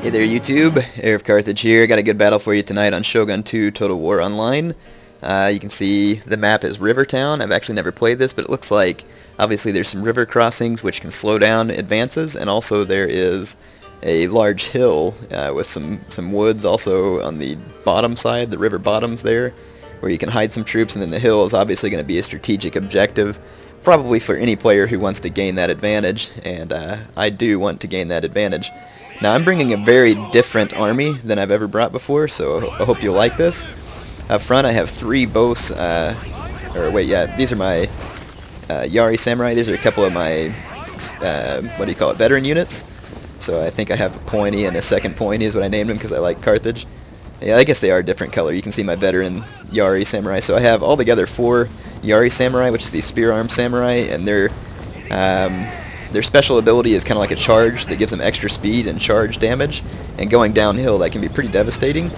Hey there YouTube, Air of Carthage here. Got a good battle for you tonight on Shogun 2 Total War Online. You can see the map is Rivertown. I've actually never played this, but it looks like obviously there's some river crossings which can slow down advances, and also there is a large hill with some woods also on the bottom side, the river bottoms there, where you can hide some troops, and then the hill is obviously going to be a strategic objective, probably for any player who wants to gain that advantage, and I do want to gain that advantage. Now I'm bringing a very different army than I've ever brought before, so I hope you'll like this. Up front I have 3 bows, these are my Yari Samurai. These are a couple of my, veteran units. So I think I have a pointy and a second pointy is what I named them because I like Carthage. Yeah, I guess they are different color. You can see my veteran Yari Samurai. So I have altogether 4 Yari Samurai, which is the spear arm samurai, and their special ability is kind of like a charge that gives them extra speed and charge damage, and going downhill that can be pretty devastating.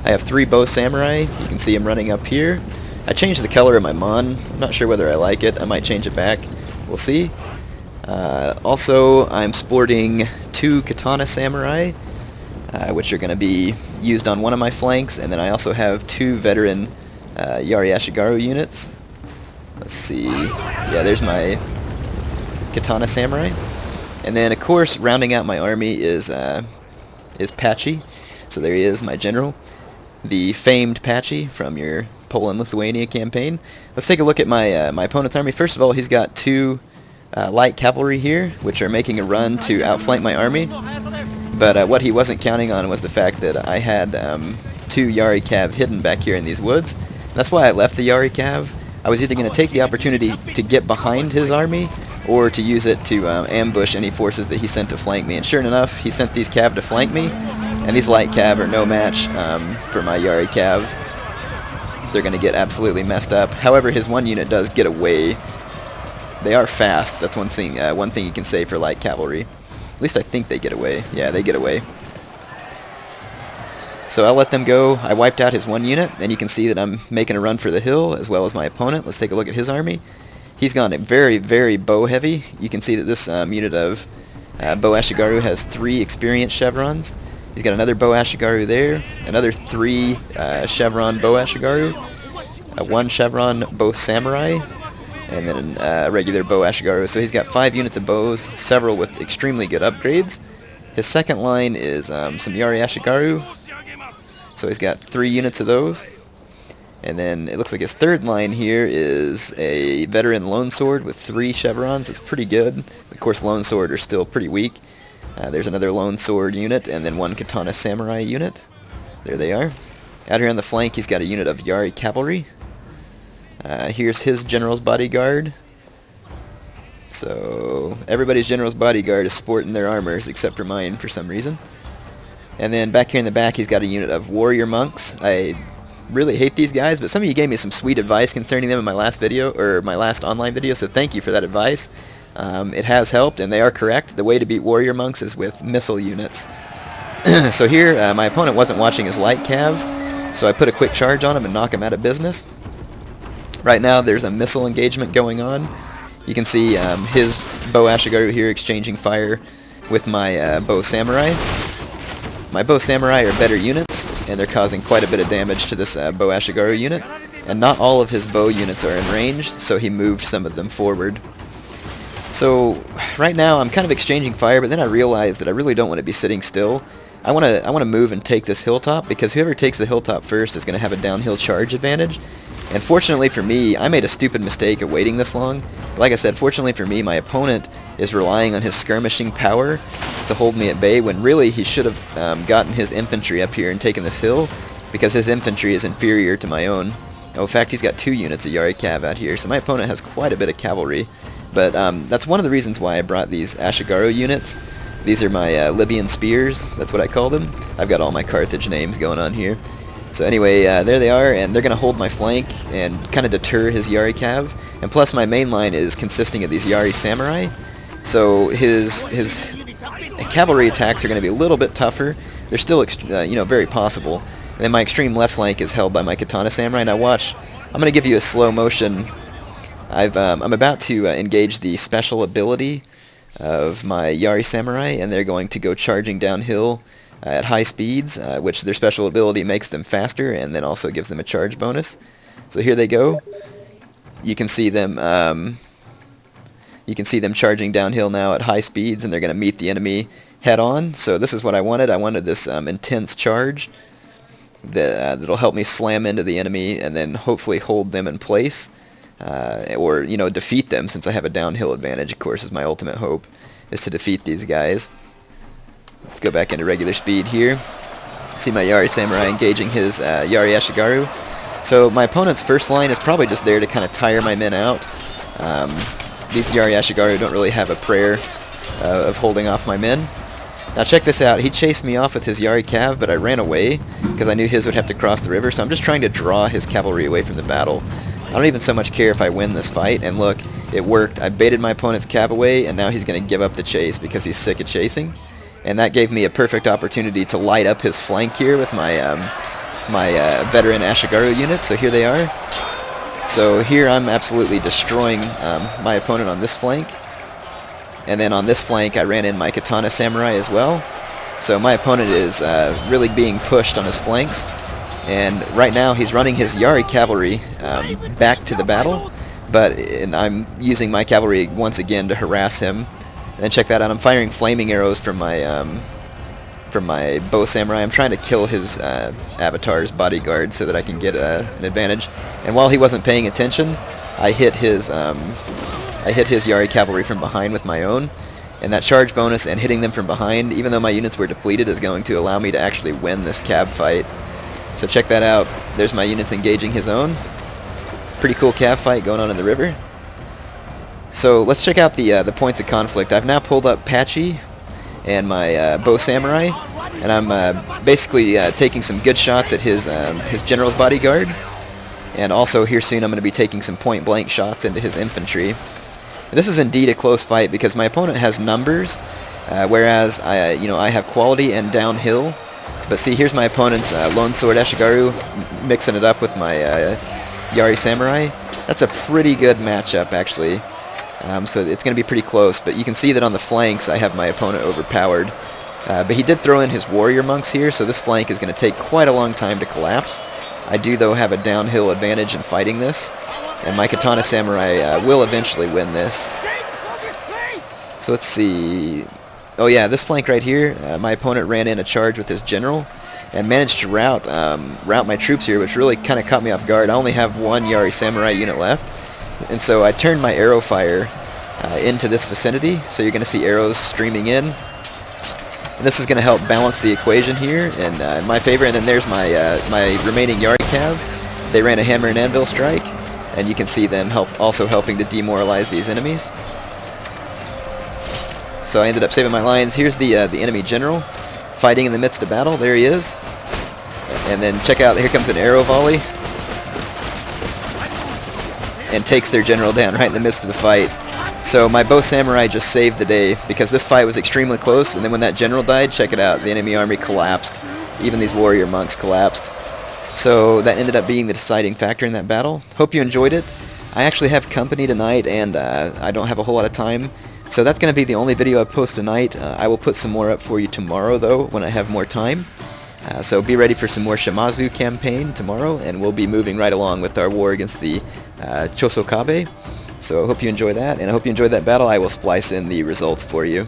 I have 3 bow samurai. You can see them running up here. I changed the color of my mon. I'm not sure whether I like it. I might change it back. We'll see. Also, I'm sporting 2 katana samurai, which are going to be used on one of my flanks, and then I also have 2 veteran Yari Ashigaru units. Let's see. Yeah, there's my katana samurai, and then of course rounding out my army is Patchy. So there he is, my general, the famed Patchy from your Poland-Lithuania campaign. Let's take a look at my my opponent's army. First of all, he's got 2 light cavalry here, which are making a run to outflank my army. But what he wasn't counting on was the fact that I had 2 Yari Cav hidden back here in these woods. That's why I left the Yari Cav. I was either going to take the opportunity to get behind his army, or to use it to ambush any forces that he sent to flank me. And sure enough, he sent these Cav to flank me, and these light Cav are no match for my Yari Cav. They're going to get absolutely messed up. However, his one unit does get away. They are fast. That's one thing you can say for light cavalry. At least I think they get away. Yeah, they get away. So I'll let them go. I wiped out his one unit, and you can see that I'm making a run for the hill, as well as my opponent. Let's take a look at his army. He's gone very, very bow heavy. You can see that this unit of bow Ashigaru has 3 experience chevrons. He's got another bow Ashigaru there, another 3 chevron bow Ashigaru, 1 chevron bow samurai, and then a regular bow Ashigaru. So he's got 5 units of bows, several with extremely good upgrades. His second line is some Yari Ashigaru, so he's got 3 units of those. And then it looks like his third line here is a veteran longsword with 3 chevrons. It's pretty good. Of course, longsword are still pretty weak. There's another longsword unit, and then 1 katana samurai unit. There they are. Out here on the flank, he's got a unit of Yari cavalry. Here's his general's bodyguard. So everybody's general's bodyguard is sporting their armors, except for mine for some reason. And then back here in the back, he's got a unit of warrior monks. I really hate these guys, but some of you gave me some sweet advice concerning them in my last video, or my last online video, so thank you for that advice. It has helped, and they are correct. The way to beat warrior monks is with missile units. So here, my opponent wasn't watching his light cav, so I put a quick charge on him and knock him out of business. Right now there's a missile engagement going on. You can see his bow Ashigaru here exchanging fire with my bow samurai. My bow samurai are better units, and they're causing quite a bit of damage to this bow Ashigaru unit, and not all of his bow units are in range, so he moved some of them forward. So right now I'm kind of exchanging fire, but then I realized that I really don't want to be sitting still. I want to move and take this hilltop, because whoever takes the hilltop first is going to have a downhill charge advantage. And fortunately for me, I made a stupid mistake of waiting this long. Like I said, fortunately for me, my opponent is relying on his skirmishing power to hold me at bay, when really he should have gotten his infantry up here and taken this hill, because his infantry is inferior to my own. Oh, in fact, he's got 2 units of Yari Cav out here, so my opponent has quite a bit of cavalry. But that's one of the reasons why I brought these Ashigaru units. These are my Libyan spears, that's what I call them. I've got all my Carthage names going on here. So anyway, there they are, and they're going to hold my flank and kind of deter his Yari Cav. And plus my main line is consisting of these Yari Samurai. So his cavalry attacks are going to be a little bit tougher. They're still very possible. And then my extreme left flank is held by my Katana Samurai. Now watch, I'm going to give you a slow motion. I'm about to engage the special ability of my Yari Samurai, and they're going to go charging downhill at high speeds, which their special ability makes them faster and then also gives them a charge bonus. So here they go. You can see them charging downhill now at high speeds, and they're going to meet the enemy head on. So this is what I wanted. I wanted this intense charge that'll help me slam into the enemy and then hopefully hold them in place, or defeat them, since I have a downhill advantage. Of course, is my ultimate hope, is to defeat these guys. Let's go back into regular speed here. See my Yari Samurai engaging his Yari Ashigaru. So my opponent's first line is probably just there to kind of tire my men out. These Yari Ashigaru don't really have a prayer of holding off my men. Now check this out. He chased me off with his Yari Cav, but I ran away because I knew his would have to cross the river, so I'm just trying to draw his cavalry away from the battle. I don't even so much care if I win this fight, and look, it worked. I baited my opponent's cav away, and now he's going to give up the chase because he's sick of chasing. And that gave me a perfect opportunity to light up his flank here with my veteran Ashigaru units. So here they are. So here I'm absolutely destroying my opponent on this flank. And then on this flank I ran in my Katana Samurai as well. So my opponent is really being pushed on his flanks. And right now he's running his Yari cavalry back to the battle. And I'm using my cavalry once again to harass him. And then check that out. I'm firing flaming arrows from my bow samurai. I'm trying to kill his avatar's bodyguard so that I can get an advantage. And while he wasn't paying attention, I hit his Yari cavalry from behind with my own. And that charge bonus and hitting them from behind, even though my units were depleted, is going to allow me to actually win this cav fight. So check that out. There's my units engaging his own. Pretty cool cav fight going on in the river. So let's check out the points of conflict. I've now pulled up Patchy and my bow samurai, and I'm basically taking some good shots at his general's bodyguard, and also here soon I'm going to be taking some point blank shots into his infantry. And this is indeed a close fight because my opponent has numbers, whereas I have quality and downhill. But see, here's my opponent's lone sword Ashigaru mixing it up with my Yari Samurai. That's a pretty good matchup, actually. So it's going to be pretty close, but you can see that on the flanks I have my opponent overpowered. But he did throw in his warrior monks here, so this flank is going to take quite a long time to collapse. I do, though, have a downhill advantage in fighting this, and my Katana Samurai will eventually win this. So let's see. Oh yeah, this flank right here, my opponent ran in a charge with his general and managed to rout my troops here, which really kind of caught me off guard. I only have one Yari Samurai unit left. And so I turned my arrow fire into this vicinity, so you're going to see arrows streaming in. And this is going to help balance the equation here in my favor. And then there's my remaining Yari Cav. They ran a hammer and anvil strike, and you can see them also helping to demoralize these enemies. So I ended up saving my lines. Here's the enemy general fighting in the midst of battle. There he is. And then check out, here comes an arrow volley, and takes their general down right in the midst of the fight. So my bow samurai just saved the day because this fight was extremely close, and then when that general died, check it out, the enemy army collapsed. Even these warrior monks collapsed. So that ended up being the deciding factor in that battle. Hope you enjoyed it. I actually have company tonight, and I don't have a whole lot of time, so that's going to be the only video I post tonight. I will put some more up for you tomorrow, though, when I have more time. So be ready for some more Shimazu campaign tomorrow, and we'll be moving right along with our war against the Chosokabe. So I hope you enjoy that, and I hope you enjoyed that battle. I will splice in the results for you.